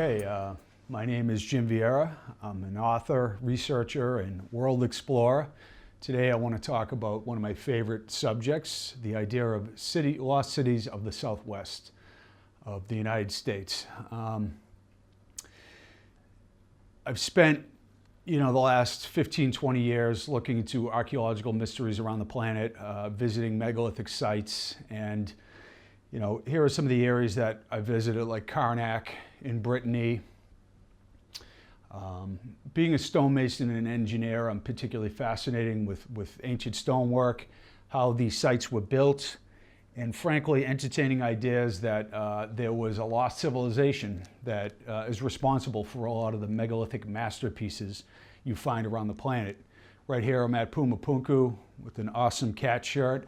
Okay, my name is Jim Vieira. I'm an author, researcher, and world explorer. Today I want to talk about one of my favorite subjects, the idea of lost cities of the Southwest of the United States. I've spent the last 15, 20 years looking into archaeological mysteries around the planet, visiting megalithic sites, and here are some of the areas that I visited, like Karnak in Brittany. Being a stonemason and an engineer, I'm particularly fascinated with ancient stonework, how these sites were built, and frankly entertaining ideas that there was a lost civilization that is responsible for a lot of the megalithic masterpieces you find around the planet. Right here I'm at Pumapunku with an awesome cat shirt.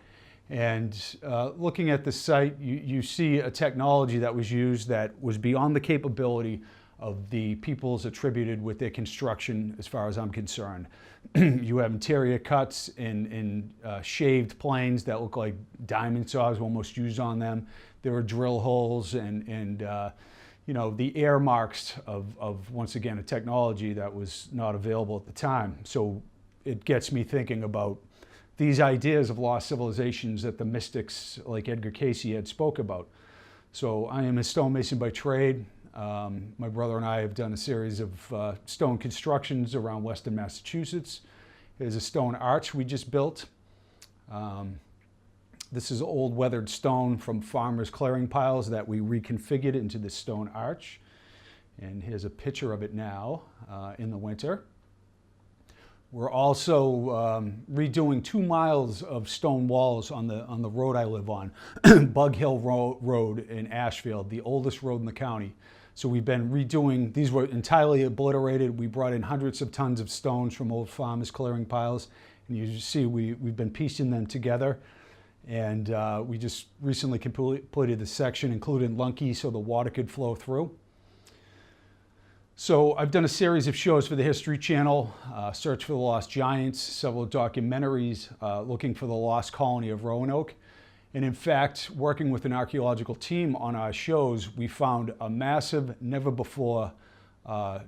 And looking at the site, you see a technology that was used that was beyond the capability of the peoples attributed with their construction, as far as I'm concerned. You have interior cuts in shaved planes that look like diamond saws almost used on them. There are drill holes and the air marks of, once again, a technology that was not available at the time. So it gets me thinking about these ideas of lost civilizations that the mystics like Edgar Cayce had spoke about. So I am a stonemason by trade. My brother and I have done a series of stone constructions around Western Massachusetts. There's a stone arch we just built. This is old weathered stone from farmers' clearing piles that we reconfigured into this stone arch. And here's a picture of it now in the winter. We're also redoing 2 miles of stone walls on the road I live on, Bug Hill Road in Ashfield, the oldest road in the county. So we've been redoing, these were entirely obliterated. We brought in hundreds of tons of stones from old farmers' clearing piles. And you see we've been piecing them together. And we just recently completed the section, including Lunky, so the water could flow through. So I've done a series of shows for the History Channel, Search for the Lost Giants, several documentaries looking for the lost colony of Roanoke. And in fact, working with an archaeological team on our shows, we found a massive, never before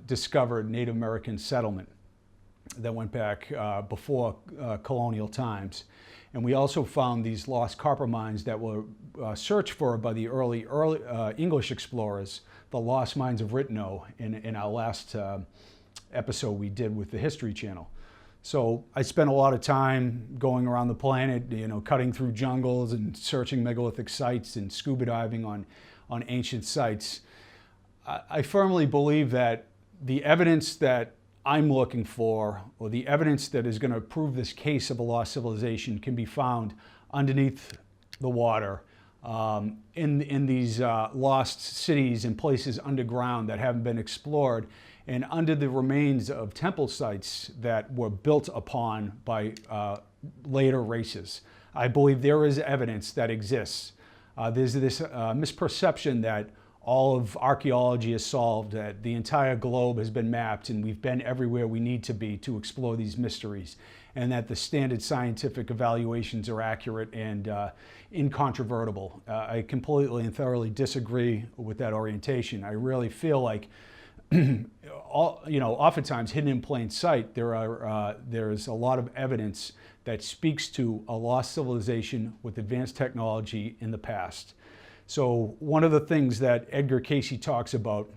discovered Native American settlement that went back before colonial times. And we also found these lost copper mines that were searched for by the early English explorers, the lost mines of Ritno, in our last episode we did with the History Channel. So I spent a lot of time going around the planet, cutting through jungles and searching megalithic sites and scuba diving on ancient sites. I firmly believe that the evidence that I'm looking for, or the evidence that is going to prove this case of a lost civilization, can be found underneath the water, in these lost cities and places underground that haven't been explored, and under the remains of temple sites that were built upon by later races. I believe there is evidence that exists. There's this misperception that all of archaeology is solved, that the entire globe has been mapped and we've been everywhere we need to be to explore these mysteries, and that the standard scientific evaluations are accurate and incontrovertible. I completely and thoroughly disagree with that orientation. I really feel like oftentimes hidden in plain sight, there's a lot of evidence that speaks to a lost civilization with advanced technology in the past. So one of the things that Edgar Cayce talks about,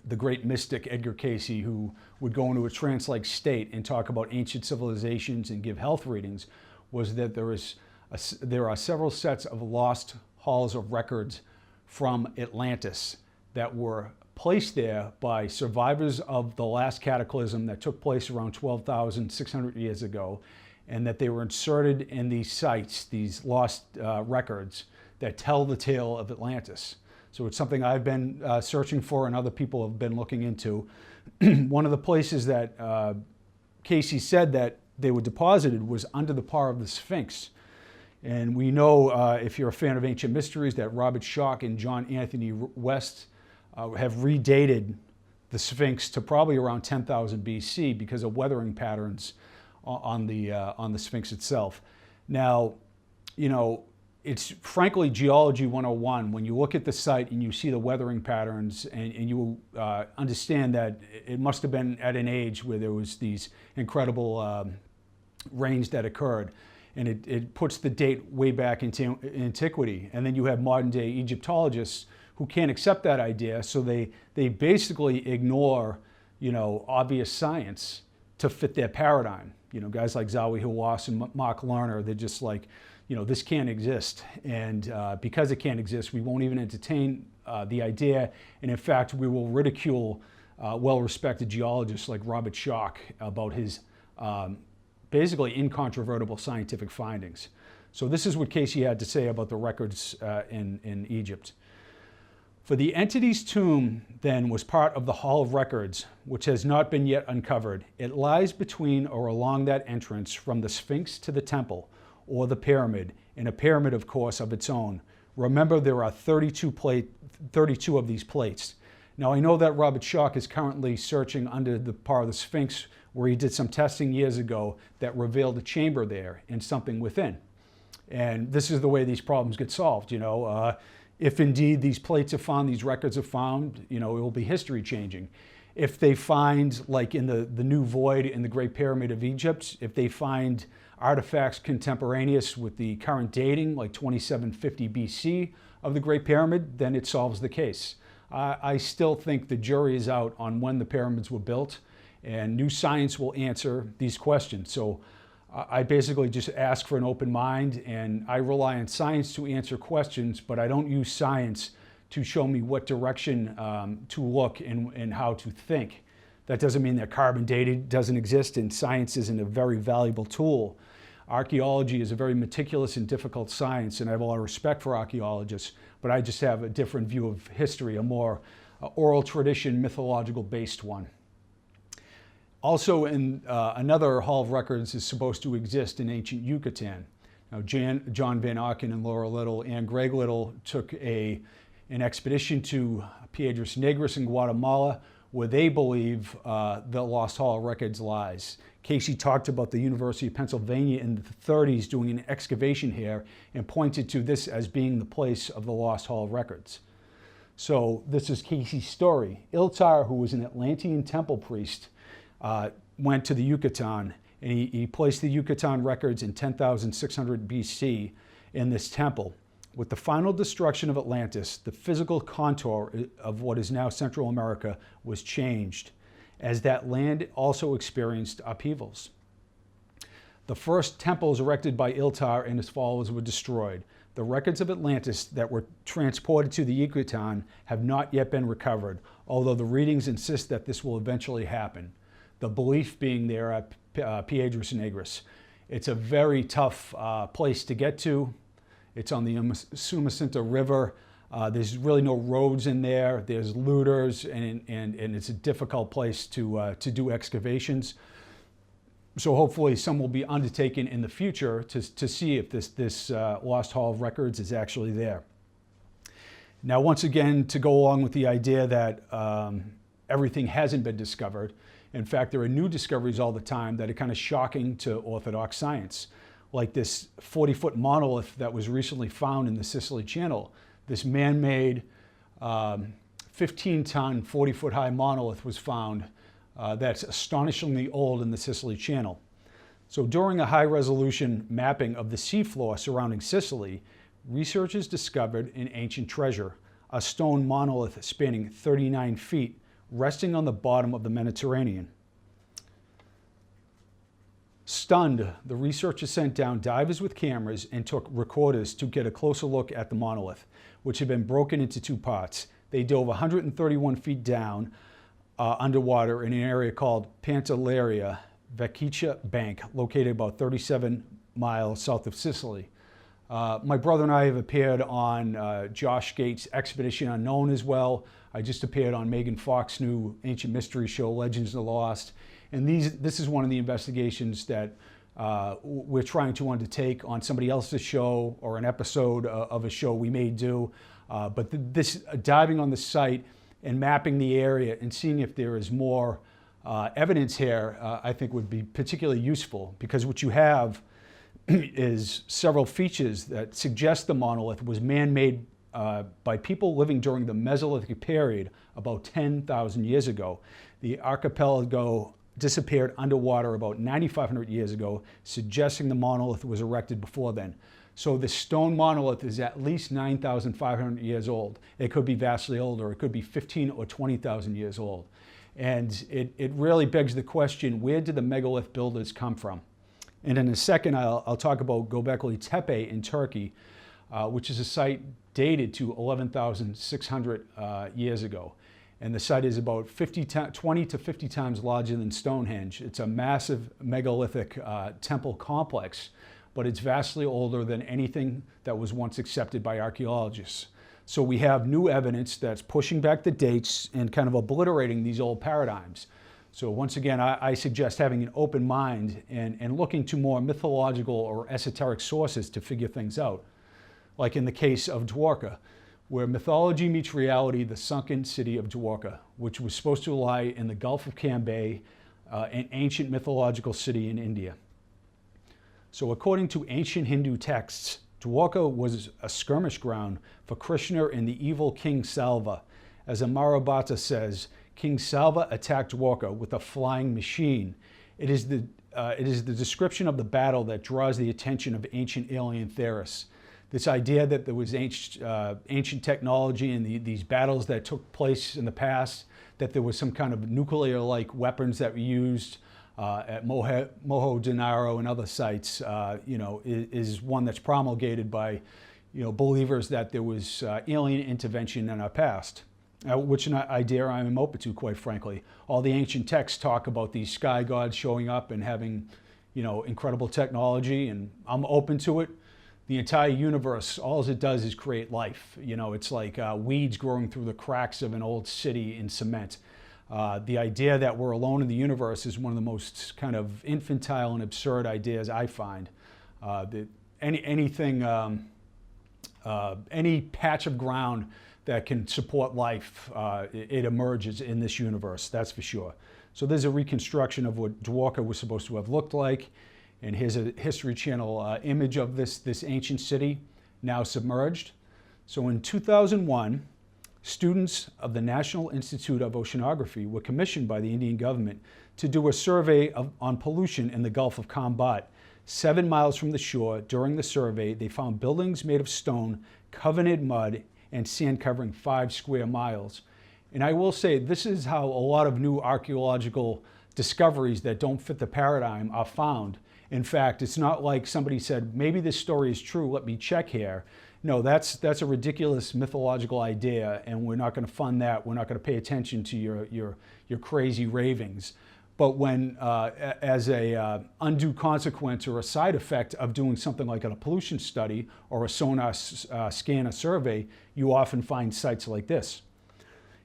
the great mystic Edgar Cayce, who would go into a trance-like state and talk about ancient civilizations and give health readings, was that there are several sets of lost halls of records from Atlantis that were placed there by survivors of the last cataclysm that took place around 12,600 years ago, and that they were inserted in these sites, these lost records that tell the tale of Atlantis. So it's something I've been searching for and other people have been looking into. One of the places that Cayce said that they were deposited was under the par of the Sphinx. And we know, if you're a fan of ancient mysteries, that Robert Schoch and John Anthony West have redated the Sphinx to probably around 10,000 BC because of weathering patterns on the Sphinx itself. Now, it's frankly Geology 101 when you look at the site and you see the weathering patterns and you understand that it must have been at an age where there was these incredible rains that occurred. And it puts the date way back into antiquity. And then you have modern day Egyptologists who can't accept that idea, so they basically ignore, obvious science to fit their paradigm. Guys like Zawi Hawass and Mark Lerner, they're just like, this can't exist. And because it can't exist, we won't even entertain the idea. And in fact, we will ridicule well-respected geologists like Robert Schoch about his basically incontrovertible scientific findings. So this is what Casey had to say about the records in Egypt. For the entity's tomb, then, was part of the Hall of Records, which has not been yet uncovered. It lies between or along that entrance from the Sphinx to the temple, or the pyramid, and a pyramid, of course, of its own. Remember, there are 32 of these plates. Now, I know that Robert Schoch is currently searching under the part of the Sphinx where he did some testing years ago that revealed a chamber there and something within. And this is the way these problems get solved, If indeed these plates are found, these records are found, it will be history changing. If they find, like in the new void in the Great Pyramid of Egypt, if they find artifacts contemporaneous with the current dating, like 2750 BC of the Great Pyramid, then it solves the case. I still think the jury is out on when the pyramids were built, and new science will answer these questions. So I basically just ask for an open mind, and I rely on science to answer questions, but I don't use science to show me what direction to look and how to think. That doesn't mean that carbon dating doesn't exist, and science isn't a very valuable tool. Archaeology is a very meticulous and difficult science, and I have a lot of respect for archaeologists, but I just have a different view of history, a more oral tradition, mythological based one. Also, in another Hall of Records is supposed to exist in ancient Yucatan. Now, John Van Auken and Laura Little and Greg Little took an expedition to Piedras Negras in Guatemala, where they believe the Lost Hall of Records lies. Casey talked about the University of Pennsylvania in the 30s doing an excavation here and pointed to this as being the place of the Lost Hall of Records. So this is Casey's story. Iltar, who was an Atlantean temple priest, went to the Yucatan, and he placed the Yucatan records in 10,600 BC in this temple. With the final destruction of Atlantis, the physical contour of what is now Central America was changed, as that land also experienced upheavals. The first temples erected by Iltar and his followers were destroyed. The records of Atlantis that were transported to the Yucatan have not yet been recovered, although the readings insist that this will eventually happen. The belief being there at Piedras Negras. It's a very tough place to get to. It's on the Sumacinta River. There's really no roads in there. There's looters, and it's a difficult place to do excavations. So hopefully some will be undertaken in the future to see if this Lost Hall of Records is actually there. Now, once again, to go along with the idea that everything hasn't been discovered, in fact, there are new discoveries all the time that are kind of shocking to orthodox science, like this 40-foot monolith that was recently found in the Sicily Channel. This man-made 15-ton, 40-foot high monolith was found that's astonishingly old in the Sicily Channel. So during a high-resolution mapping of the seafloor surrounding Sicily, researchers discovered an ancient treasure, a stone monolith spanning 39 feet, resting on the bottom of the Mediterranean. Stunned, the researchers sent down divers with cameras and took recorders to get a closer look at the monolith, which had been broken into two parts. They dove 131 feet down underwater in an area called Pantelleria Vecchia Bank, located about 37 miles south of Sicily. My brother and I have appeared on Josh Gates' Expedition Unknown as well. I just appeared on Megan Fox's new ancient mystery show, Legends of the Lost. And this is one of the investigations that we're trying to undertake on somebody else's show or an episode of a show we may do. But this diving on the site and mapping the area and seeing if there is more evidence here, I think would be particularly useful, because what you have is several features that suggest the monolith was man-made by people living during the Mesolithic period about 10,000 years ago. The archipelago disappeared underwater about 9,500 years ago, suggesting the monolith was erected before then. So the stone monolith is at least 9,500 years old. It could be vastly older. It could be 15 or 20,000 years old. And it really begs the question, where did the megalith builders come from? And in a second, I'll talk about Gobekli Tepe in Turkey, which is a site dated to 11,600 years ago. And the site is about 20 to 50 times larger than Stonehenge. It's a massive megalithic temple complex, but it's vastly older than anything that was once accepted by archaeologists. So we have new evidence that's pushing back the dates and kind of obliterating these old paradigms. So once again, I suggest having an open mind and looking to more mythological or esoteric sources to figure things out. Like in the case of Dwarka, where mythology meets reality, the sunken city of Dwarka, which was supposed to lie in the Gulf of Cambay, an ancient mythological city in India. So according to ancient Hindu texts, Dwarka was a skirmish ground for Krishna and the evil King Salva. As Mahabharata says, King Salva attacked Dwarka with a flying machine. It is the description of the battle that draws the attention of ancient alien theorists. This idea that there was ancient technology in these battles that took place in the past, that there was some kind of nuclear-like weapons that were used at Mohenjo-Daro and other sites, is one that's promulgated by, believers that there was alien intervention in our past, which an idea I'm open to, quite frankly. All the ancient texts talk about these sky gods showing up and having, incredible technology, and I'm open to it. The entire universe, all it does is create life. It's like weeds growing through the cracks of an old city in cement. The idea that we're alone in the universe is one of the most kind of infantile and absurd ideas I find. Any patch of ground that can support life, it emerges in this universe, that's for sure. So there's a reconstruction of what Dwarka was supposed to have looked like. And here's a History Channel image of this ancient city, now submerged. So in 2001, students of the National Institute of Oceanography were commissioned by the Indian government to do a survey on pollution in the Gulf of Cambay. 7 miles from the shore, during the survey, they found buildings made of stone, covered in mud, and sand covering 5 square miles. And I will say, this is how a lot of new archaeological discoveries that don't fit the paradigm are found. In fact, it's not like somebody said, maybe this story is true, let me check here. No, that's a ridiculous mythological idea, and we're not going to fund that. We're not going to pay attention to your crazy ravings. But when, as a undue consequence or a side effect of doing something like a pollution study or a sonar scan or survey, you often find sites like this.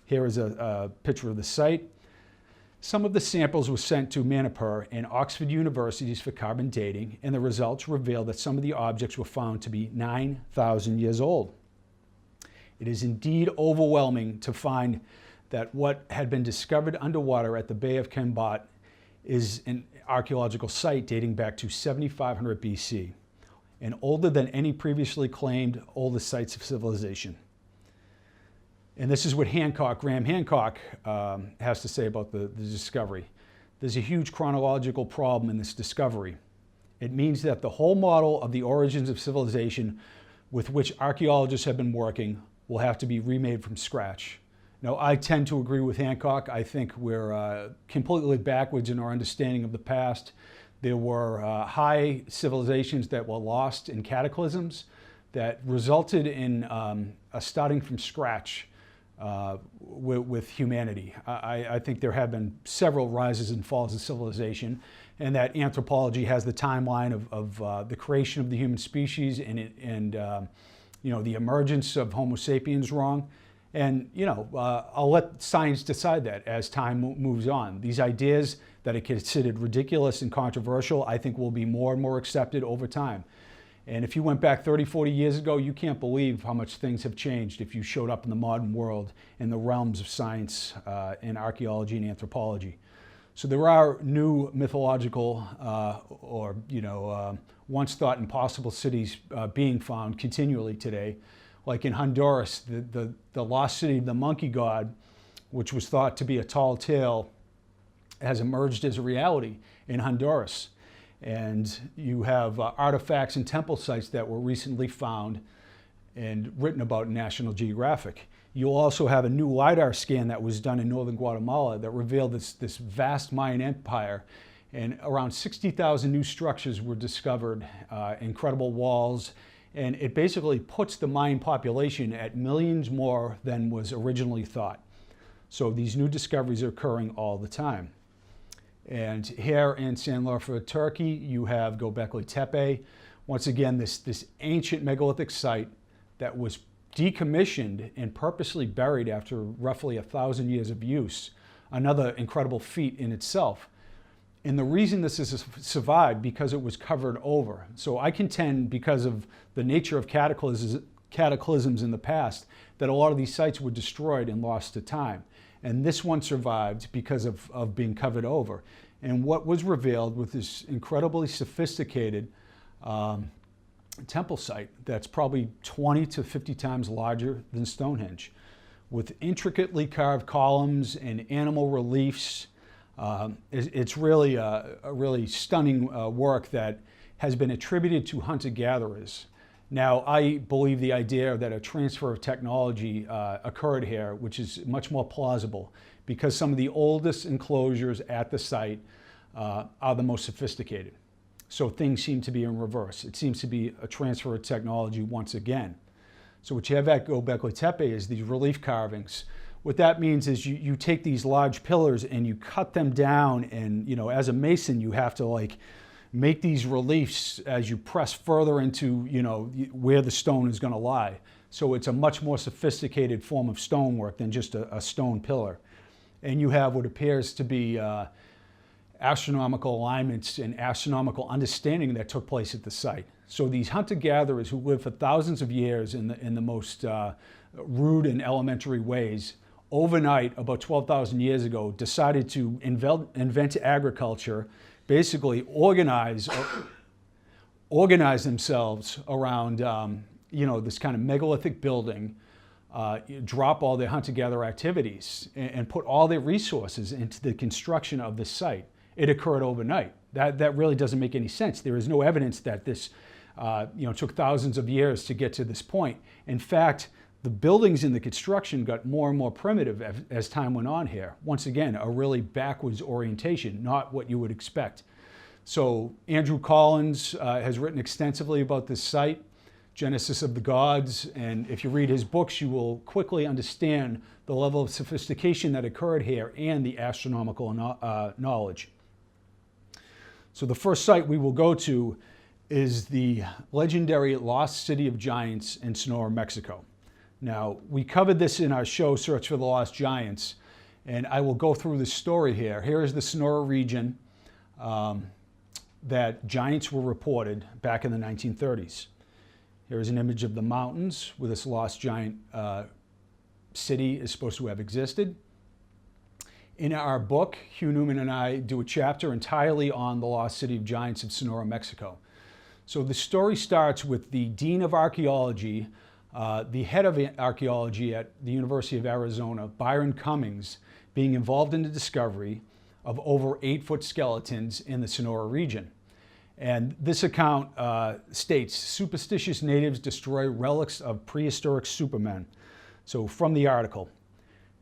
Here is a picture of the site. Some of the samples were sent to Manipur and Oxford universities for carbon dating, and the results revealed that some of the objects were found to be 9,000 years old. It is indeed overwhelming to find that what had been discovered underwater at the Bay of Cambay is an archaeological site dating back to 7,500 BC, and older than any previously claimed oldest sites of civilization. And this is what Graham Hancock has to say about the discovery. There's a huge chronological problem in this discovery. It means that the whole model of the origins of civilization with which archaeologists have been working will have to be remade from scratch. Now, I tend to agree with Hancock. I think we're completely backwards in our understanding of the past. There were high civilizations that were lost in cataclysms that resulted in starting from scratch with humanity. I think there have been several rises and falls of civilization, and that anthropology has the timeline of the creation of the human species and the emergence of Homo sapiens wrong. And I'll let science decide that as time moves on. These ideas that are considered ridiculous and controversial, I think will be more and more accepted over time. And if you went back 30, 40 years ago, you can't believe how much things have changed if you showed up in the modern world in the realms of science and archaeology and anthropology. So there are new mythological or once thought impossible cities being found continually today. Like in Honduras, the lost city of the monkey god, which was thought to be a tall tale, has emerged as a reality in Honduras. And you have artifacts and temple sites that were recently found and written about in National Geographic. You'll also have a new LiDAR scan that was done in northern Guatemala that revealed this vast Mayan empire, and around 60,000 new structures were discovered, incredible walls, and it basically puts the Mayan population at millions more than was originally thought. So these new discoveries are occurring all the time. And here in Sanliurfa, Turkey, you have Gobekli Tepe. Once again, this ancient megalithic site that was decommissioned and purposely buried after roughly 1,000 years of use. Another incredible feat in itself. And the reason this has survived, because it was covered over. So I contend, because of the nature of cataclysms in the past, that a lot of these sites were destroyed and lost to time. And this one survived because of being covered over. And what was revealed with this incredibly sophisticated temple site that's probably 20 to 50 times larger than Stonehenge, with intricately carved columns and animal reliefs. It's really a really stunning work that has been attributed to hunter-gatherers. Now, I believe the idea that a transfer of technology occurred here, which is much more plausible, because some of the oldest enclosures at the site are the most sophisticated. So things seem to be in reverse. It seems to be a transfer of technology once again. So what you have at Gobekli Tepe is these relief carvings. What that means is you take these large pillars and you cut them down, and as a mason you have to make these reliefs as you press further into where the stone is going to lie. So it's a much more sophisticated form of stonework than just a stone pillar. And you have what appears to be astronomical alignments and astronomical understanding that took place at the site. So these hunter-gatherers who lived for thousands of years in the most rude and elementary ways, overnight, about 12,000 years ago, decided to invent agriculture, basically organize themselves around this kind of megalithic building, drop all their hunter-gatherer activities, and put all their resources into the construction of this site. It occurred overnight. That really doesn't make any sense. There is no evidence that this took thousands of years to get to this point. In fact, the buildings in the construction got more and more primitive as time went on here. Once again, a really backwards orientation, not what you would expect. So Andrew Collins has written extensively about this site, Genesis of the Gods, and if you read his books, you will quickly understand the level of sophistication that occurred here and the astronomical knowledge. So the first site we will go to is the legendary Lost City of Giants in Sonora, Mexico. Now, we covered this in our show, Search for the Lost Giants, and I will go through the story here. Here is the Sonora region that giants were reported back in the 1930s. Here is an image of the mountains where this lost giant city is supposed to have existed. In our book, Hugh Newman and I do a chapter entirely on the lost city of giants of Sonora, Mexico. So the story starts with the Dean of Archaeology, the head of archaeology at the University of Arizona, Byron Cummings, being involved in the discovery of over 8-foot skeletons in the Sonora region. And this account states, superstitious natives destroy relics of prehistoric supermen. So from the article,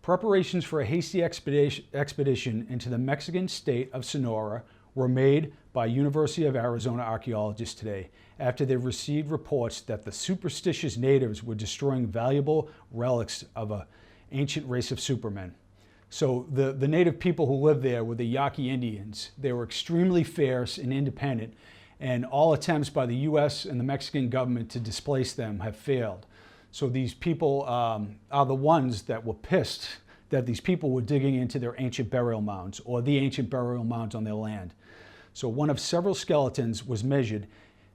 preparations for a hasty expedition into the Mexican state of Sonora were made by University of Arizona archaeologists today after they received reports that the superstitious natives were destroying valuable relics of an ancient race of supermen. So the native people who lived there were the Yaqui Indians. They were extremely fierce and independent, and all attempts by the US and the Mexican government to displace them have failed. So these people are the ones that were pissed that these people were digging into their ancient burial mounds, or the ancient burial mounds on their land. So one of several skeletons was measured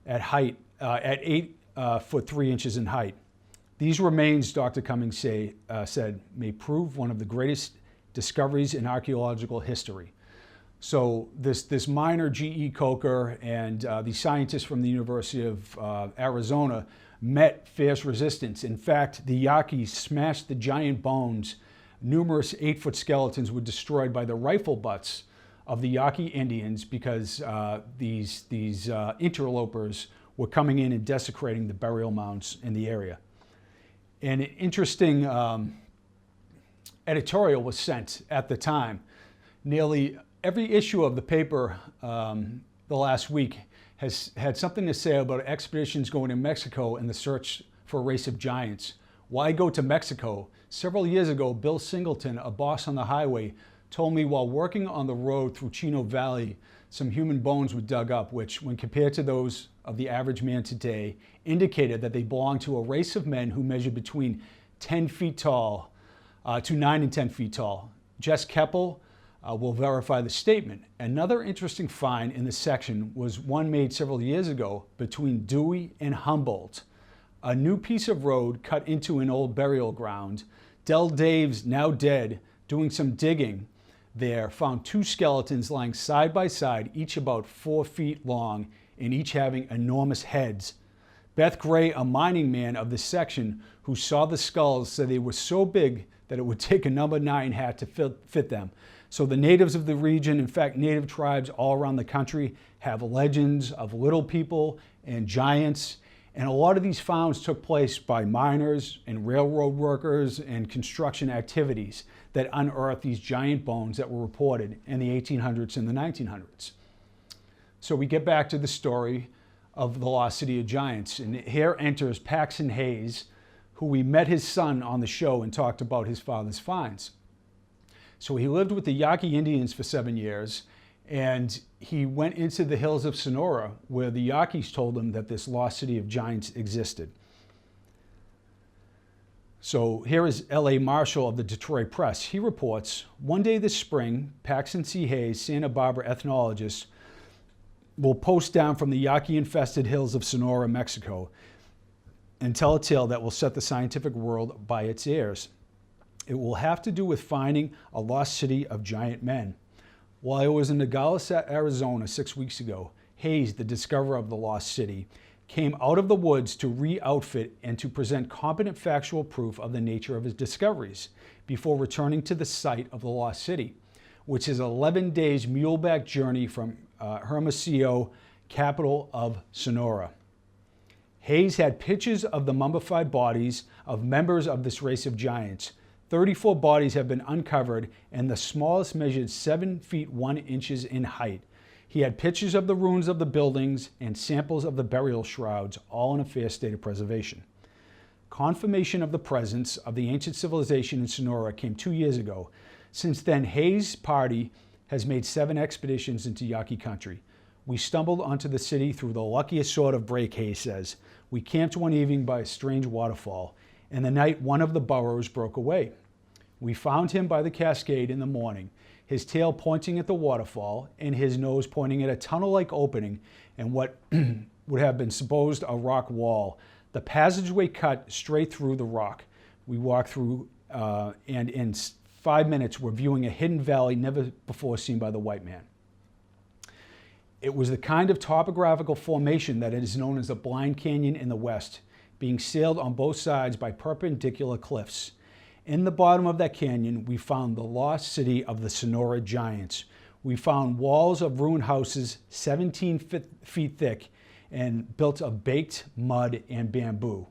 at height, at 8 foot 3 inches in height. These remains, Dr. Cummings said, may prove one of the greatest discoveries in archaeological history. So this miner, G.E. Coker, and the scientists from the University of Arizona met fierce resistance. In fact, the Yaquis smashed the giant bones. Numerous 8-foot skeletons were destroyed by the rifle butts of the Yaqui Indians because these interlopers were coming in and desecrating the burial mounds in the area. An interesting editorial was sent at the time. Nearly every issue of the paper the last week has had something to say about expeditions going to Mexico and the search for a race of giants. Why go to Mexico? Several years ago, Bill Singleton, a boss on the highway, told me while working on the road through Chino Valley, some human bones were dug up, which, when compared to those of the average man today, indicated that they belonged to a race of men who measured between 10 feet tall to 9 and 10 feet tall. Jess Keppel will verify the statement. Another interesting find in this section was one made several years ago between Dewey and Humboldt. A new piece of road cut into an old burial ground. Del Dave's, now dead, doing some digging there, found 2 skeletons lying side by side, each about 4 feet long and each having enormous heads. Beth Gray, a mining man of this section who saw the skulls, said they were so big that it would take a number 9 hat to fit them. So the natives of the region, in fact, native tribes all around the country, have legends of little people and giants. And a lot of these finds took place by miners and railroad workers and construction activities that unearthed these giant bones that were reported in the 1800s and the 1900s. So we get back to the story of the lost city of giants. And here enters Paxton Hayes, who we met his son on the show and talked about his father's finds. So he lived with the Yaqui Indians for 7 years, and he went into the hills of Sonora where the Yaquis told him that this lost city of giants existed. So here is L.A. Marshall of the Detroit Press. He reports, one day this spring, Paxton C. Hayes, Santa Barbara ethnologist, will post down from the Yaqui-infested hills of Sonora, Mexico, and tell a tale that will set the scientific world by its ears. It will have to do with finding a lost city of giant men. While I was in Nogales, Arizona 6 weeks ago, Hayes, the discoverer of the lost city, came out of the woods to re-outfit and to present competent factual proof of the nature of his discoveries before returning to the site of the lost city, which is an 11 days muleback journey from Hermosillo, capital of Sonora. Hayes had pictures of the mummified bodies of members of this race of giants. 34 bodies have been uncovered, and the smallest measured 7 feet 1 inches in height. He had pictures of the ruins of the buildings and samples of the burial shrouds, all in a fair state of preservation. Confirmation of the presence of the ancient civilization in Sonora came 2 years ago. Since then, Hayes' party has made 7 expeditions into Yaqui country. We stumbled onto the city through the luckiest sort of break, Hayes says. We camped one evening by a strange waterfall. In the night, one of the burrows broke away. We found him by the cascade in the morning, his tail pointing at the waterfall and his nose pointing at a tunnel-like opening in what would have been supposed a rock wall. The passageway cut straight through the rock. We walked through, and in 5 minutes, we're viewing a hidden valley never before seen by the white man. It was the kind of topographical formation that is known as the Blind Canyon in the West, being sailed on both sides by perpendicular cliffs. In the bottom of that canyon, we found the lost city of the Sonora Giants. We found walls of ruined houses 17 feet thick and built of baked mud and bamboo.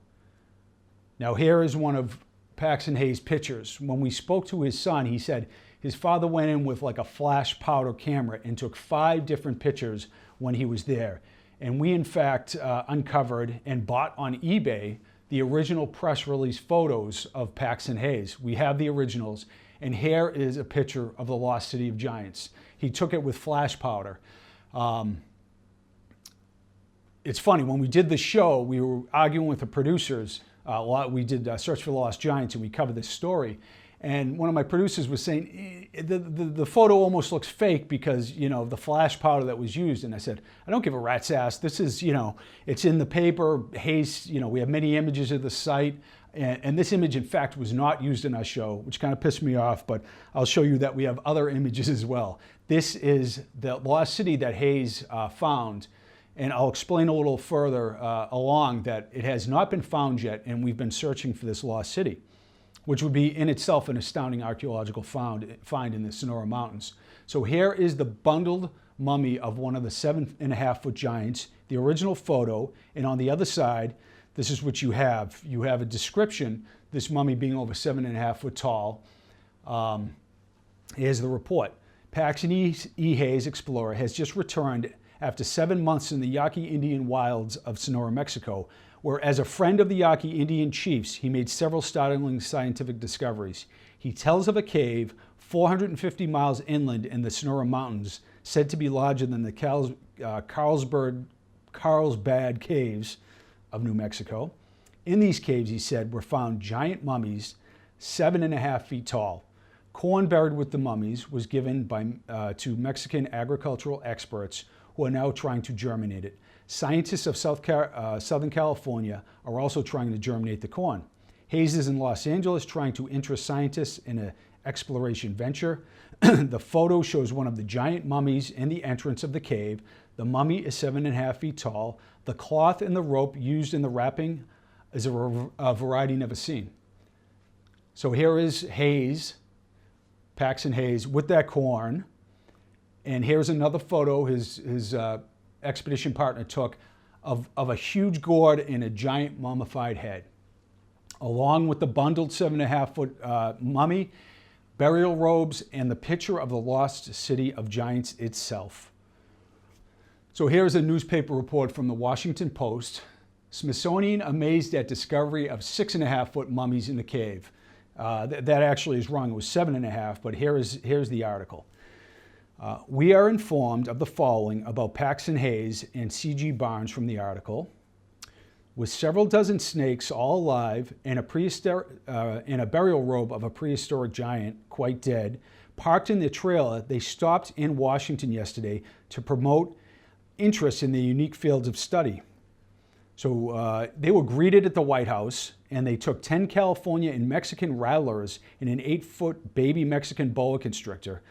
Now here is one of Paxton Hayes' pictures. When we spoke to his son, he said his father went in with like a flash powder camera and took 5 different pictures when he was there. And we, in fact, uncovered and bought on eBay the original press release photos of Paxton Hayes. We have the originals, and here is a picture of the lost city of giants. He took it with flash powder. It's funny, when we did the show, we were arguing with the producers. We did Search for the Lost Giants, and we covered this story. And one of my producers was saying, the photo almost looks fake because, you know, the flash powder that was used. And I said, I don't give a rat's ass. This is, you know, it's in the paper. Hayes, you know, we have many images of the site. And this image, in fact, was not used in our show, which kind of pissed me off. But I'll show you that we have other images as well. This is the lost city that Hayes found, and I'll explain a little further along that it has not been found yet, and we've been searching for this lost city, which would be in itself an astounding archaeological find in the Sonora Mountains. So here is the bundled mummy of one of the 7.5-foot giants, the original photo, and on the other side, this is what you have. You have a description, this mummy being over 7.5 foot tall. Here's the report. Paxton E. Hayes, explorer, has just returned after 7 months in the Yaqui Indian wilds of Sonora, Mexico, where as a friend of the Yaqui Indian chiefs, he made several startling scientific discoveries. He tells of a cave 450 miles inland in the Sonora Mountains, said to be larger than the Carlsbad Caves of New Mexico. In these caves, he said, were found giant mummies 7.5 feet tall. Corn buried with the mummies was given to Mexican agricultural experts who are now trying to germinate it. Scientists of Southern California are also trying to germinate the corn. Hayes is in Los Angeles trying to interest scientists in an exploration venture. The photo shows one of the giant mummies in the entrance of the cave. The mummy is 7.5 feet tall. The cloth and the rope used in the wrapping is a variety never seen. So here is Hayes, Paxton Hayes, with that corn. And here's another photo his expedition partner took of a huge gourd and a giant mummified head, along with the bundled 7.5 foot mummy, burial robes, and the picture of the lost city of giants itself. So here's a newspaper report from the Washington Post. Smithsonian amazed at discovery of 6.5 foot mummies in the cave. That actually is wrong, it was 7.5, but here's the article. We are informed of the following about Paxton Hayes and C.G. Barnes from the article. With several dozen snakes all alive and a burial robe of a prehistoric giant, quite dead, parked in their trailer, they stopped in Washington yesterday to promote interest in the unique fields of study. So they were greeted at the White House, and they took 10 California and Mexican rattlers and an 8-foot baby Mexican boa constrictor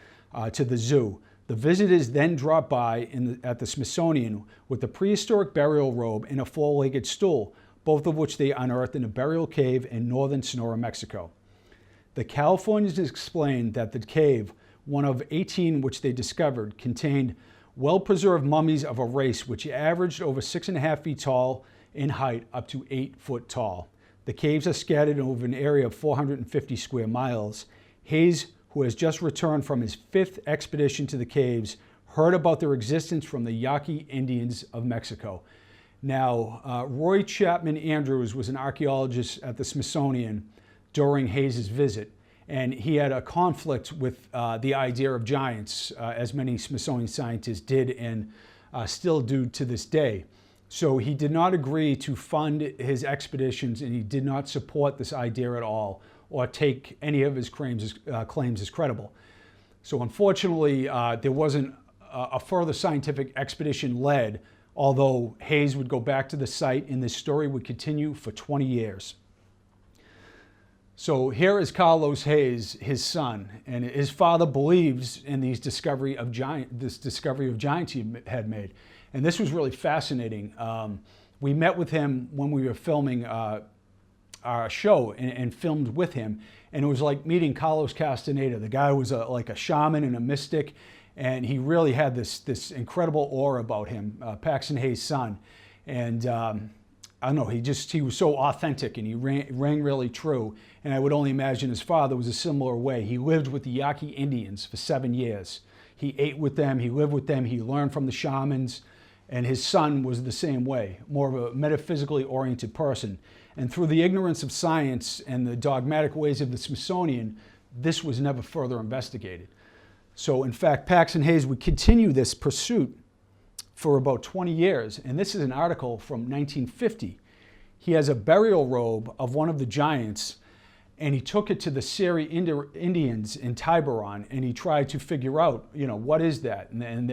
to the zoo. The visitors then dropped by at the Smithsonian with the prehistoric burial robe and a 4-legged stool, both of which they unearthed in a burial cave in northern Sonora, Mexico. The Californians explained that the cave, one of 18 which they discovered, contained well-preserved mummies of a race which averaged over 6.5 feet tall in height, up to 8 foot tall. The caves are scattered over an area of 450 square miles. Hayes, who has just returned from his 5th expedition to the caves, heard about their existence from the Yaqui Indians of Mexico. Now, Roy Chapman Andrews was an archaeologist at the Smithsonian during Hayes' visit, and he had a conflict with the idea of giants, as many Smithsonian scientists did and still do to this day. So he did not agree to fund his expeditions, and he did not support this idea at all or take any of his claims as credible. So unfortunately, there wasn't a further scientific expedition led, although Hayes would go back to the site and this story would continue for 20 years. So here is Carlos Hayes, his son, and his father believes in this discovery of giants he had made. And this was really fascinating. We met with him when we were filming our show and filmed with him. And it was like meeting Carlos Castaneda. The guy was like a shaman and a mystic. And he really had this incredible aura about him, Paxton Hayes' son. And I don't know, he was so authentic and he rang really true. And I would only imagine his father was a similar way. He lived with the Yaqui Indians for 7 years. He ate with them, he lived with them, he learned from the shamans. And his son was the same way, more of a metaphysically oriented person. And through the ignorance of science and the dogmatic ways of the Smithsonian, this was never further investigated. So in fact, Paxton Hayes would continue this pursuit for about 20 years. And this is an article from 1950. He has a burial robe of one of the giants, and he took it to the Seri Indians in Tiburon, and he tried to figure out, what is that? And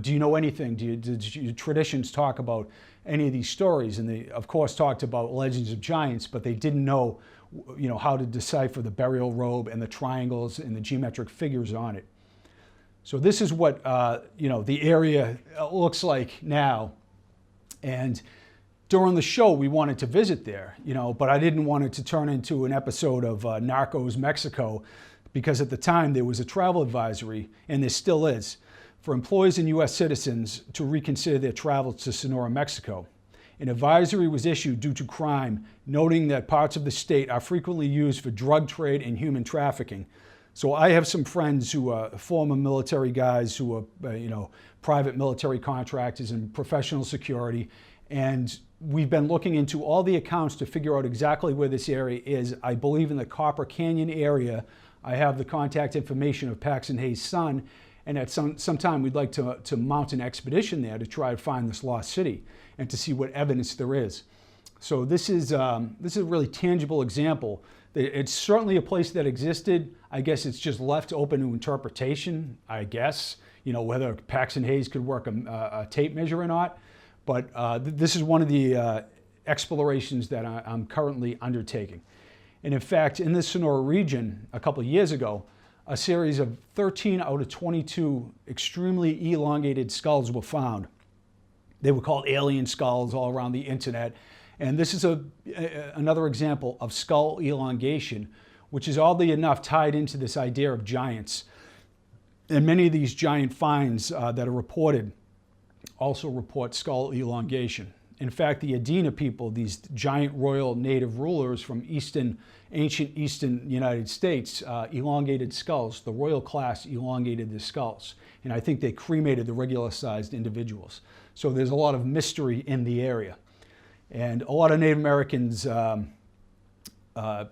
do you know anything? Did your traditions talk about any of these stories? And they, of course, talked about legends of giants, but they didn't know, how to decipher the burial robe and the triangles and the geometric figures on it. So this is what the area looks like now. And during the show, we wanted to visit there, but I didn't want it to turn into an episode of Narcos Mexico, because at the time there was a travel advisory, and there still is, for employees and U.S. citizens to reconsider their travel to Sonora, Mexico. An advisory was issued due to crime, noting that parts of the state are frequently used for drug trade and human trafficking. So I have some friends who are former military guys who are, private military contractors and professional security. And we've been looking into all the accounts to figure out exactly where this area is. I believe in the Copper Canyon area. I have the contact information of Paxton Hayes' son. And at some time, we'd like to mount an expedition there to try to find this lost city and to see what evidence there is. So this is a really tangible example. It's certainly a place that existed. I guess it's just left open to interpretation, I guess, whether Paxton Hayes could work a tape measure or not. But this is one of the explorations that I'm currently undertaking. And in fact, in the Sonora region, a couple of years ago, a series of 13 out of 22 extremely elongated skulls were found. They were called alien skulls all around the internet. And this is another example of skull elongation, which is oddly enough tied into this idea of giants. And many of these giant finds that are reported also report skull elongation. In fact, the Adena people, these giant royal native rulers from ancient eastern United States, elongated skulls. The royal class elongated the skulls. And I think they cremated the regular-sized individuals. So there's a lot of mystery in the area. And a lot of Native Americans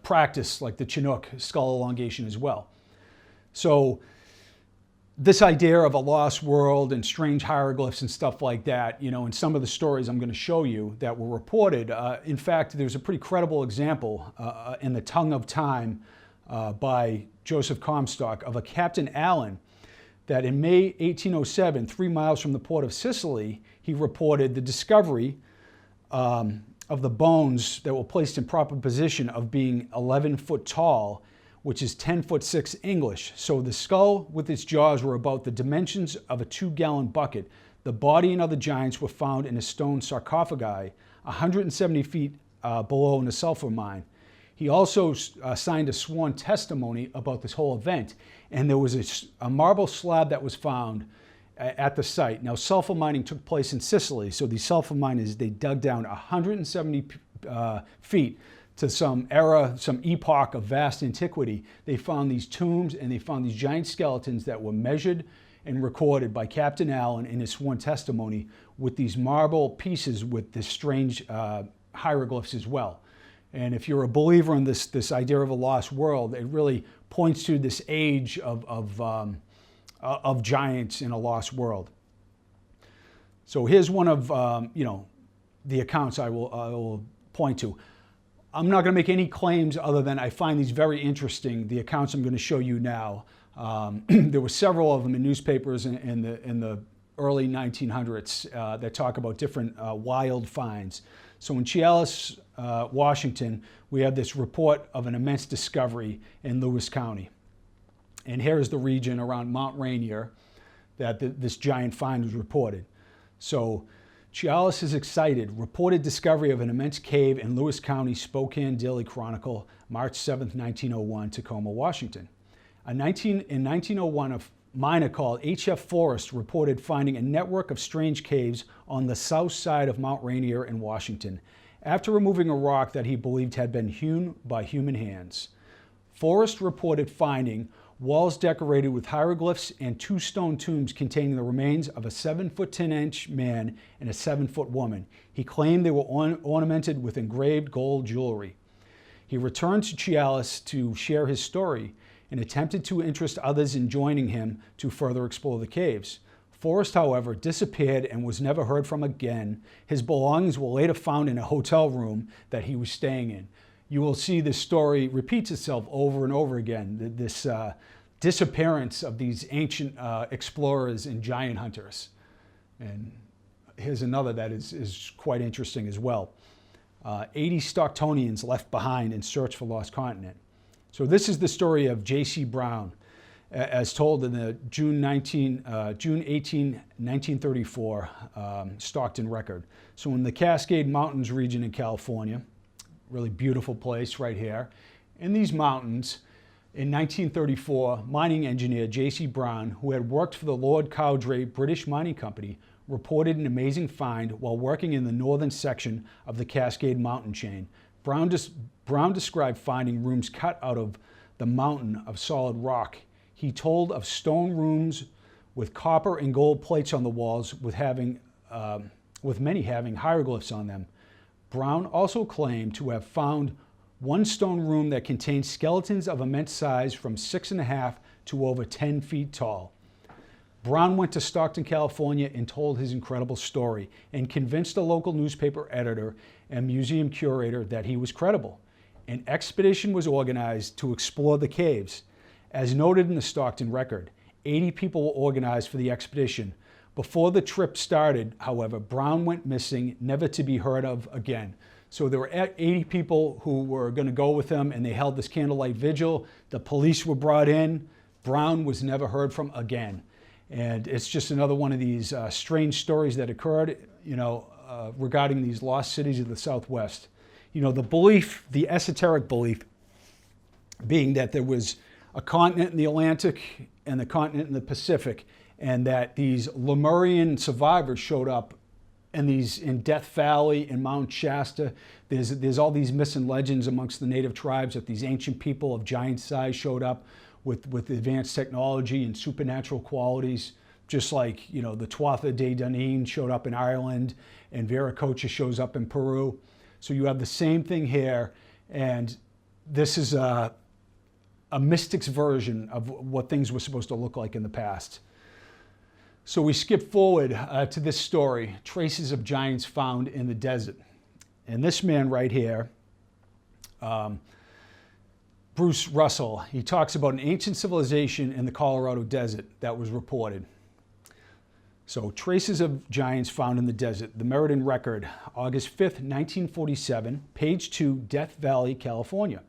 practice, like the Chinook, skull elongation as well. So this idea of a lost world and strange hieroglyphs and stuff like that, in some of the stories I'm going to show you that were reported, in fact, there's a pretty credible example in The Tongue of Time by Joseph Comstock of a Captain Allen that in May 1807, 3 miles from the port of Sicily, he reported the discovery of the bones that were placed in proper position of being 11 foot tall, which is 10 foot 6 English. So the skull with its jaws were about the dimensions of a 2-gallon bucket. The body and other giants were found in a stone sarcophagi 170 feet below in a sulfur mine. He also signed a sworn testimony about this whole event. And there was a marble slab that was found at the site. Now, sulfur mining took place in Sicily. So these sulfur miners, they dug down 170 feet to some era, some epoch of vast antiquity. They found these tombs and they found these giant skeletons that were measured and recorded by Captain Allen in his sworn testimony with these marble pieces with this strange hieroglyphs as well. And if you're a believer in this idea of a lost world, it really points to this age of giants in a lost world. So here's one of the accounts I will point to. I'm not going to make any claims other than I find these very interesting, the accounts I'm going to show you now. There were several of them in newspapers in the early 1900s that talk about different wild finds. So in Chehalis, Washington, we have this report of an immense discovery in Lewis County. And here's the region around Mount Rainier that this giant find was reported. So Chehalis is excited. Reported discovery of an immense cave in Lewis County, Spokane Daily Chronicle, March 7, 1901, Tacoma, Washington. In 1901, a miner called H.F. Forrest reported finding a network of strange caves on the south side of Mount Rainier in Washington, after removing a rock that he believed had been hewn by human hands. Forrest reported finding walls decorated with hieroglyphs and 2 stone tombs containing the remains of a 7 foot 10 inch man and a 7 foot woman. He claimed they were ornamented with engraved gold jewelry. He returned to Chehalis to share his story and attempted to interest others in joining him to further explore the caves. Forrest, however, disappeared and was never heard from again. His belongings were later found in a hotel room that he was staying in. You will see this story repeats itself over and over again, this disappearance of these ancient explorers and giant hunters. And here's another that is quite interesting as well. 80 Stocktonians left behind in search for lost continent. So this is the story of J.C. Brown. as told in the June 18, 1934 Stockton record. So in the Cascade Mountains region in California, really beautiful place right here. In these mountains, in 1934, mining engineer J.C. Brown, who had worked for the Lord Cowdray British Mining Company, reported an amazing find while working in the northern section of the Cascade Mountain chain. Brown described finding rooms cut out of the mountain of solid rock. He told of stone rooms with copper and gold plates on the walls, with many having hieroglyphs on them. Brown also claimed to have found one stone room that contained skeletons of immense size from 6.5 to over 10 feet tall. Brown went to Stockton, California and told his incredible story and convinced a local newspaper editor and museum curator that he was credible. An expedition was organized to explore the caves. As noted in the Stockton record, 80 people were organized for the expedition. Before the trip started, however, Brown went missing, never to be heard of again. So there were 80 people who were going to go with him, and they held this candlelight vigil. The police were brought in. Brown was never heard from again. And it's just another one of these strange stories that occurred, regarding these lost cities of the Southwest. The belief, the esoteric belief, being that there was a continent in the Atlantic and the continent in the Pacific, and that these Lemurian survivors showed up in Death Valley, in Mount Shasta. There's all these myths and legends amongst the native tribes that these ancient people of giant size showed up with advanced technology and supernatural qualities, just like, the Tuatha De Danann showed up in Ireland and Vieira shows up in Peru. So you have the same thing here, and this is a mystic's version of what things were supposed to look like in the past. So we skip forward to this story, traces of giants found in the desert. And this man right here, Bruce Russell, he talks about an ancient civilization in the Colorado desert that was reported. So traces of giants found in the desert, the Meriden record, August 5th, 1947, page 2, Death Valley, California.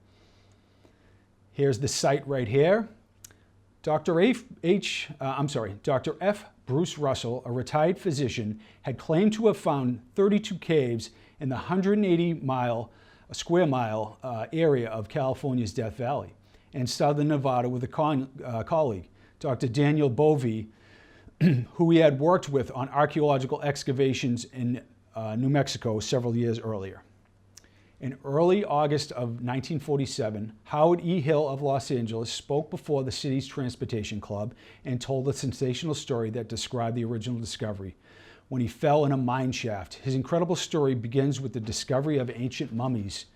Here's the site right here. Dr. F. Bruce Russell, a retired physician, had claimed to have found 32 caves in the 180 square mile area of California's Death Valley and southern Nevada with a colleague, Dr. Daniel Bovee, who he had worked with on archaeological excavations in New Mexico several years earlier. In early August of 1947, Howard E. Hill of Los Angeles spoke before the city's transportation club and told a sensational story that described the original discovery when he fell in a mine shaft. His incredible story begins with the discovery of ancient mummies.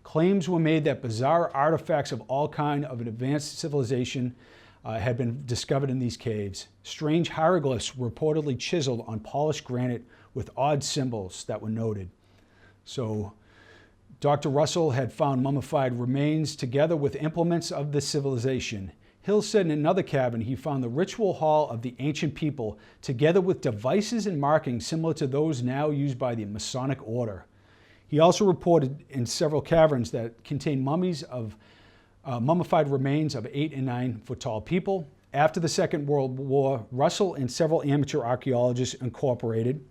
Claims were made that bizarre artifacts of all kinds of an advanced civilization had been discovered in these caves. Strange hieroglyphs were reportedly chiseled on polished granite with odd symbols that were noted. So Dr. Russell had found mummified remains together with implements of the civilization. Hill said in another cabin he found the ritual hall of the ancient people together with devices and markings similar to those now used by the Masonic order. He also reported in several caverns that contained mummies of mummified remains of 8 and 9 foot tall people. After the Second World War, Russell and several amateur archaeologists incorporated.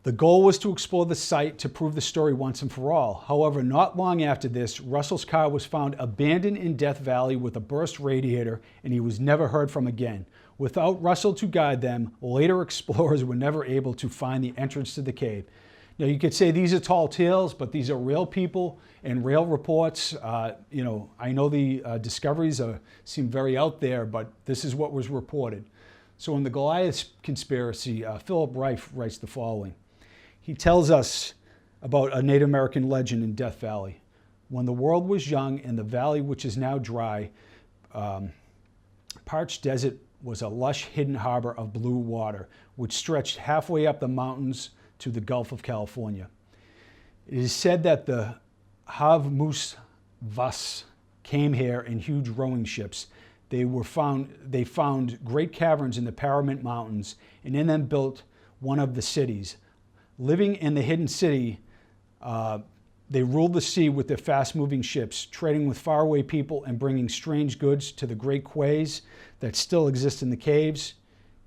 The goal was to explore the site to prove the story once and for all. However, not long after this, Russell's car was found abandoned in Death Valley with a burst radiator, and he was never heard from again. Without Russell to guide them, later explorers were never able to find the entrance to the cave. Now, you could say these are tall tales, but these are real people and real reports. I know the discoveries seem very out there, but this is what was reported. So in the Goliath conspiracy, Philip Reif writes the following. He tells us about a Native American legend in Death Valley. When the world was young and the valley, which is now dry, parched desert, was a lush hidden harbor of blue water, which stretched halfway up the mountains to the Gulf of California. It is said that the Havmusvas came here in huge rowing ships. They found great caverns in the Paramount Mountains, and in them built one of the cities. Living in the hidden city, They ruled the sea with their fast-moving ships, trading with faraway people and bringing strange goods to the great quays that still exist in the caves.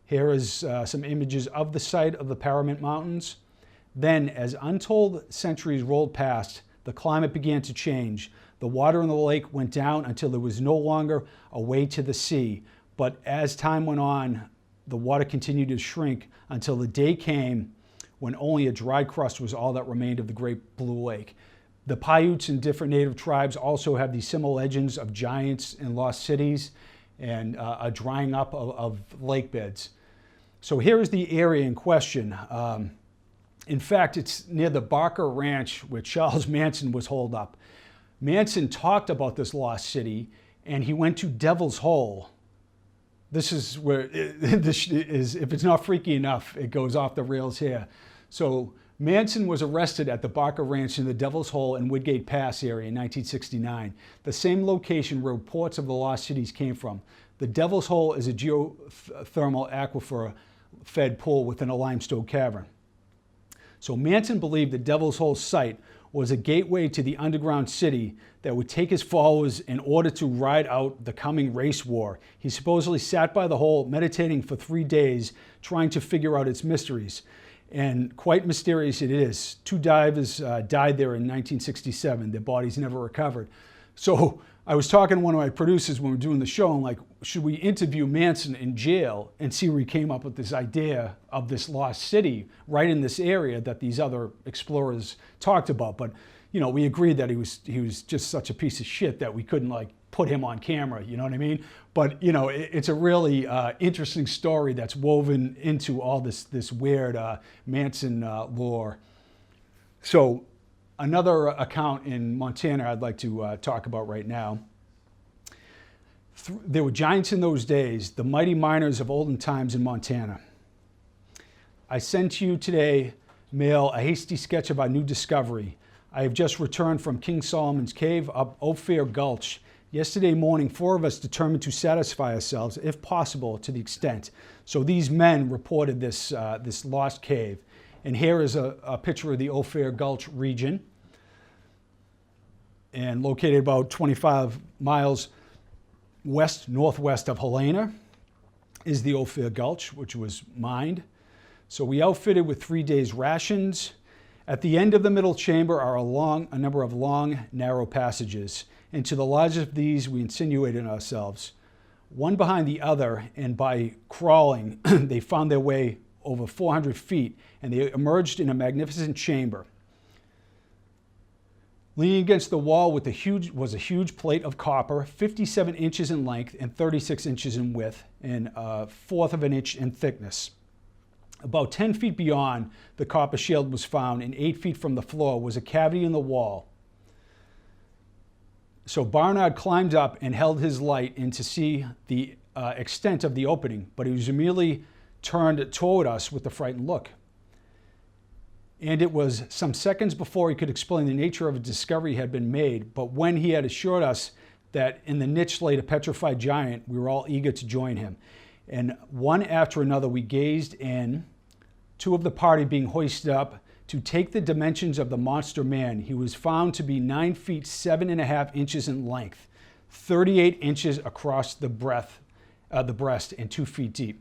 Here is some images of the site of the Pyramid Mountains. Then, as untold centuries rolled past, the climate began to change. The water in the lake went down until there was no longer a way to the sea. But as time went on, the water continued to shrink until the day came when only a dry crust was all that remained of the Great Blue Lake. The Paiutes and different native tribes also have these similar legends of giants and lost cities and a drying up of lake beds. So here is the area in question. In fact, it's near the Barker Ranch where Charles Manson was holed up. Manson talked about this lost city, and he went to Devil's Hole. This is where, this is, if it's not freaky enough, it goes off the rails here. So Manson was arrested at the Barker Ranch in the Devil's Hole and Woodgate Pass area in 1969, the same location where reports of the lost cities came from. The Devil's Hole is a geothermal aquifer-fed pool within a limestone cavern. So Manson believed the Devil's Hole site was a gateway to the underground city that would take his followers in order to ride out the coming race war. He supposedly sat by the hole meditating for 3 days, trying to figure out its mysteries. And quite mysterious it is. 2 divers died there in 1967. Their bodies never recovered. So I was talking to one of my producers when we were doing the show, and like, should we interview Manson in jail and see where he came up with this idea of this lost city right in this area that these other explorers talked about? But, you know, we agreed that he was just such a piece of shit that we couldn't like put him on camera, you know what I mean? But, you know, it's a really interesting story that's woven into all this weird Manson lore. So another account in Montana I'd like to talk about right now. There were giants in those days, the mighty miners of olden times in Montana. I sent to you today, mail, a hasty sketch of our new discovery. I have just returned from King Solomon's Cave up Ophir Gulch. Yesterday morning, 4 of us determined to satisfy ourselves, if possible, to the extent. So these men reported this lost cave. And here is a picture of the Ophir Gulch region. And located about 25 miles northwest of Helena is the Ophir Gulch, which was mined. So we outfitted with 3 days' rations. At the end of the middle chamber are a number of long, narrow passages. And to the largest of these, we insinuated ourselves, one behind the other, and by crawling, they found their way over 400 feet, and they emerged in a magnificent chamber. Leaning against the wall was a huge plate of copper, 57 inches in length and 36 inches in width, and 1/4 of an inch in thickness. About 10 feet beyond, the copper shield was found, and 8 feet from the floor was a cavity in the wall. So Barnard climbed up and held his light in to see the extent of the opening, but he was immediately turned toward us with a frightened look. And it was some seconds before he could explain the nature of a discovery had been made, but when he had assured us that in the niche lay a petrified giant, we were all eager to join him. And one after another we gazed in, 2 of the party being hoisted up to take the dimensions of the monster man. He was found to be 9 feet 7.5 inches in length, 38 inches across the breast, and 2 feet deep.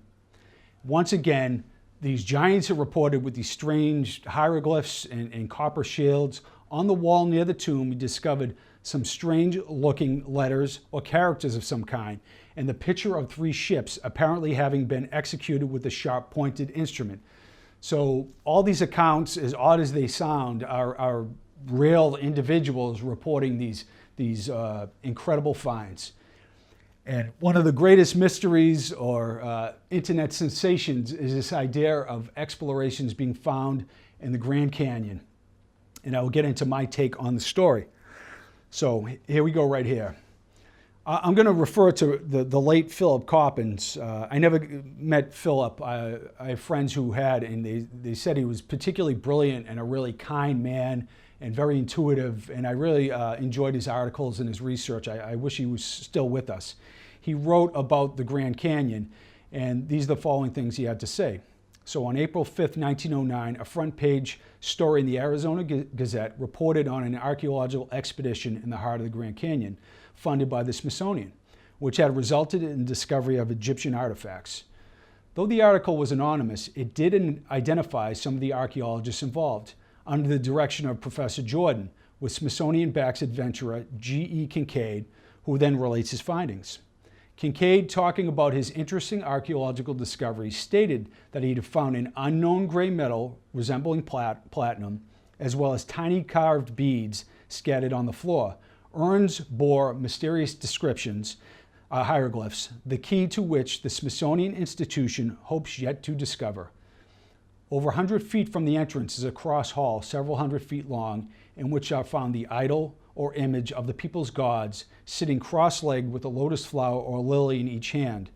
Once again, these giants are reported with these strange hieroglyphs and copper shields. On the wall near the tomb, we discovered some strange-looking letters or characters of some kind, and the picture of 3 ships apparently having been executed with a sharp-pointed instrument. So all these accounts, as odd as they sound, are real individuals reporting these incredible finds. And one of the greatest mysteries or internet sensations is this idea of explorations being found in the Grand Canyon. And I will get into my take on the story. So here we go right here. I'm going to refer to the late Philip Coppins. I never met Philip. I have friends who had, and they said he was particularly brilliant and a really kind man and very intuitive, and I really enjoyed his articles and his research. I wish he was still with us. He wrote about the Grand Canyon, and these are the following things he had to say. So on April 5th, 1909, a front page story in the Arizona Gazette reported on an archaeological expedition in the heart of the Grand Canyon, funded by the Smithsonian, which had resulted in the discovery of Egyptian artifacts. Though the article was anonymous, it did identify some of the archaeologists involved, under the direction of Professor Jordan, with Smithsonian-backed adventurer G.E. Kincaid, who then relates his findings. Kincaid, talking about his interesting archaeological discoveries, stated that he had found an unknown gray metal resembling platinum, as well as tiny carved beads scattered on the floor. Urns bore mysterious descriptions, hieroglyphs, the key to which the Smithsonian Institution hopes yet to discover. Over 100 feet from the entrance is a cross hall, several hundred feet long, in which are found the idol or image of the people's gods, sitting cross-legged with a lotus flower or lily in each hand.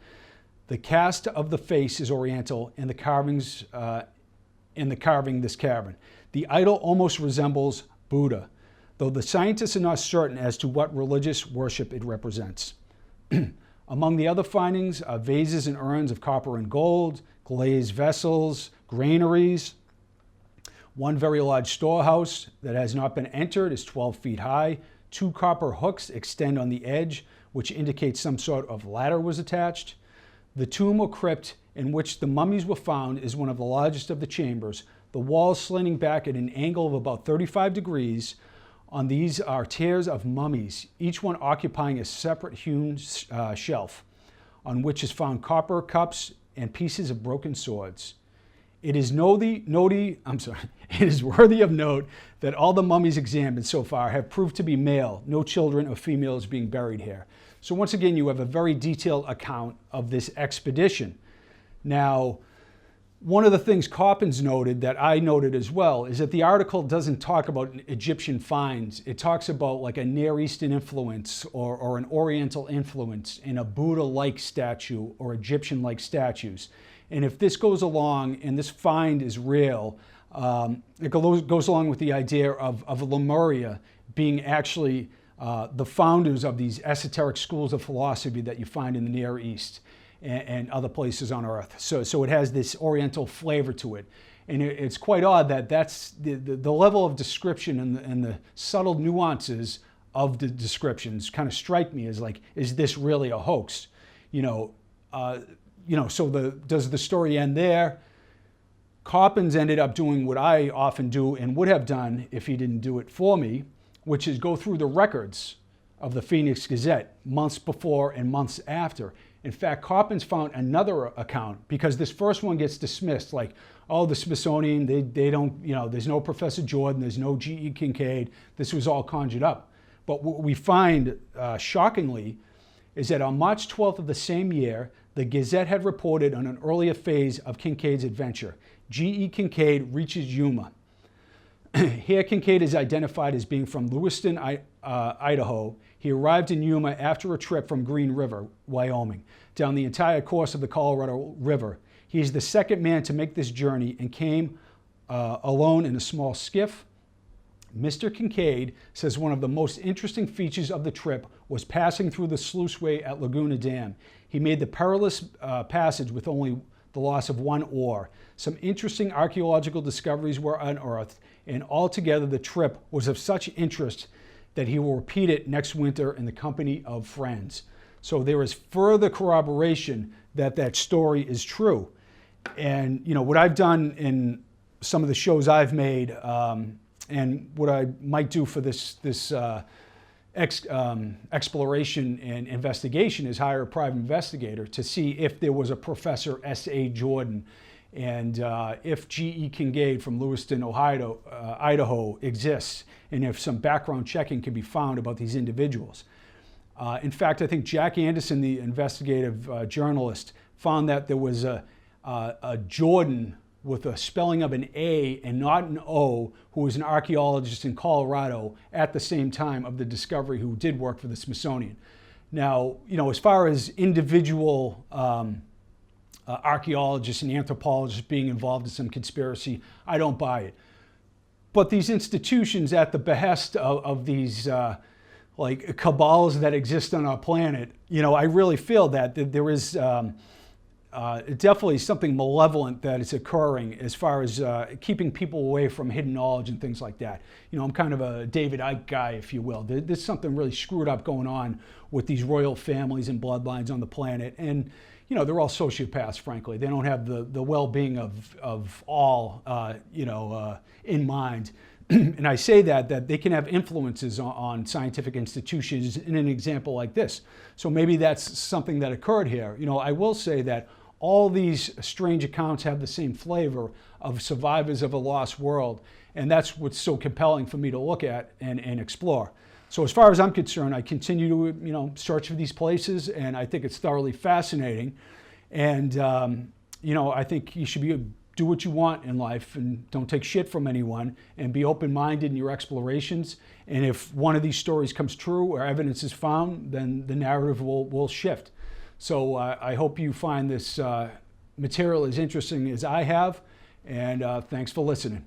The cast of the face is oriental, and the carving this cavern. The idol almost resembles Buddha, though the scientists are not certain as to what religious worship it represents. Among the other findings are vases and urns of copper and gold, glazed vessels, granaries. One very large storehouse that has not been entered is 12 feet high. 2 copper hooks extend on the edge, which indicates some sort of ladder was attached. The tomb or crypt in which the mummies were found is one of the largest of the chambers, the walls slanting back at an angle of about 35 degrees. On these are tiers of mummies, each one occupying a separate hewn shelf, on which is found copper cups and pieces of broken swords. It is worthy of note that all the mummies examined so far have proved to be male, no children or females being buried here. So once again, you have a very detailed account of this expedition. Now, one of the things Coppens noted that I noted as well is that the article doesn't talk about Egyptian finds. It talks about like a Near Eastern influence or an Oriental influence in a Buddha-like statue or Egyptian-like statues. And if this goes along and this find is real, it goes along with the idea of Lemuria being actually the founders of these esoteric schools of philosophy that you find in the Near East and other places on Earth. So it has this Oriental flavor to it. And it's quite odd that that's the level of description and the subtle nuances of the descriptions kind of strike me as like, is this really a hoax? So does the story end there? Coppens ended up doing what I often do and would have done if he didn't do it for me, which is go through the records of the Phoenix Gazette months before and months after. In fact, Coppens found another account because this first one gets dismissed like, oh, the Smithsonian, they don't, there's no Professor Jordan, there's no G.E. Kincaid, this was all conjured up. But what we find, shockingly, is that on March 12th of the same year, the Gazette had reported on an earlier phase of Kincaid's adventure. G.E. Kincaid reaches Yuma. Here, Kincaid is identified as being from Lewiston, Idaho. He arrived in Yuma after a trip from Green River, Wyoming, down the entire course of the Colorado River. He is the second man to make this journey and came alone in a small skiff. Mr. Kincaid says one of the most interesting features of the trip was passing through the sluiceway at Laguna Dam. He made the perilous passage with only the loss of one oar. Some interesting archaeological discoveries were unearthed, and altogether the trip was of such interest that he will repeat it next winter in the company of friends. So there is further corroboration that that story is true. And what I've done in some of the shows I've made, and what I might do for this exploration and investigation is hire a private investigator to see if there was a Professor S.A. Jordan and if G.E. Kincaid from Lewiston, Idaho exists, and if some background checking can be found about these individuals. In fact, I think Jack Anderson, the investigative journalist, found that there was a Jordan with a spelling of an A and not an O, who was an archaeologist in Colorado at the same time of the discovery, who did work for the Smithsonian. Now, as far as individual archaeologists and anthropologists being involved in some conspiracy, I don't buy it. But these institutions, at the behest of these cabals that exist on our planet, I really feel that there is definitely something malevolent that is occurring as far as keeping people away from hidden knowledge and things like that. You know, I'm kind of a David Icke guy, if you will. There's something really screwed up going on with these royal families and bloodlines on the planet. And, you know, they're all sociopaths, frankly. They don't have the well-being of all, in mind. And I say that they can have influences on scientific institutions in an example like this. So maybe that's something that occurred here. You know, I will say that all these strange accounts have the same flavor of survivors of a lost world. And that's what's so compelling for me to look at and explore. So as far as I'm concerned, I continue to, you know, search for these places, and I think it's thoroughly fascinating. And, you know, I think you should do what you want in life and don't take shit from anyone, and be open-minded in your explorations. And if one of these stories comes true or evidence is found, then the narrative will shift. So I hope you find this material as interesting as I have, and thanks for listening.